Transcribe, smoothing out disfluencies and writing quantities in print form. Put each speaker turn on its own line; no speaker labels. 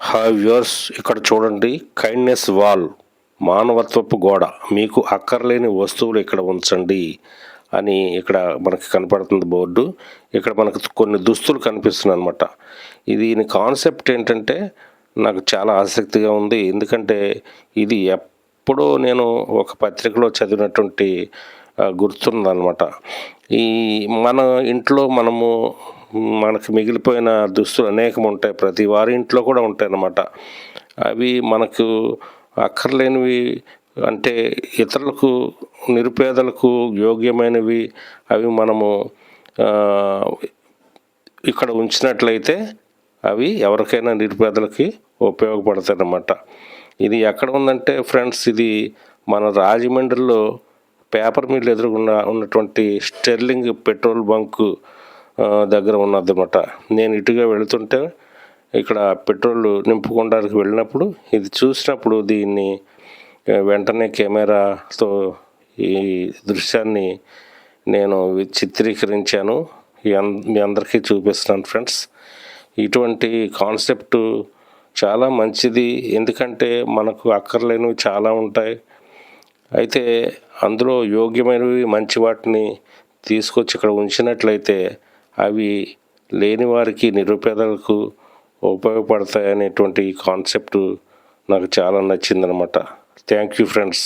Hi viewers, ఇక్కడ చూడండి. Kindness wall, మానవత్వపు గోడ. మీకు అక్కర్లేని వస్తువులు ఇక్కడ ఉంచండి అని ఇక్కడ మనకి కనపడుతుంది బోర్డు. ఇక్కడ మనకు కొన్ని దుస్తులు కనిపిస్తున్నాయి అనమాట. దీని కాన్సెప్ట్ ఏంటంటే నాకు చాలా ఆసక్తిగా ఉంది. ఎందుకంటే ఇది ఎప్పుడో నేను ఒక పత్రికలో చదివినటువంటి గుర్తుందనమాట. ఈ మన ఇంట్లో మనకి మిగిలిపోయిన దుస్తులు అనేకం ఉంటాయి. ప్రతి వారి ఇంట్లో కూడా ఉంటాయి అన్నమాట. అవి మనకు అక్కర్లేనివి, అంటే ఇతరులకు, నిరుపేదలకు యోగ్యమైనవి అవి మనము ఇక్కడ ఉంచినట్లయితే అవి ఎవరికైనా నిరుపేదలకి ఉపయోగపడతాయి అన్నమాట. ఇది ఎక్కడ ఉందంటే ఫ్రెండ్స్, ఇది మన రాజమండ్రిలో పేపర్ మిల్ ఎదురుగుండా ఉన్నటువంటి స్టెర్లింగ్ పెట్రోల్ బంకు దగ్గర ఉన్నదన్నమాట. నేను ఇటుగా వెళుతుంటే ఇక్కడ పెట్రోల్ నింపుకోవడానికి వెళ్ళినప్పుడు ఇది చూసినప్పుడు దీన్ని వెంటనే కెమెరాతో ఈ దృశ్యాన్ని నేను చిత్రీకరించాను. మీ అందరికీ చూపిస్తున్నాను ఫ్రెండ్స్. ఇటువంటి కాన్సెప్ట్ చాలా మంచిది. ఎందుకంటే మనకు అక్కర్లేనివి చాలా ఉంటాయి. అయితే అందులో యోగ్యమైనవి, మంచి వాటిని తీసుకొచ్చి ఇక్కడ ఉంచినట్లయితే అవి లేని వారికి, నిరుపేదలకు ఉపయోగపడతాయి అనేటువంటి కాన్సెప్ట్ నాకు చాలా నచ్చిందనమాట. Thank you friends.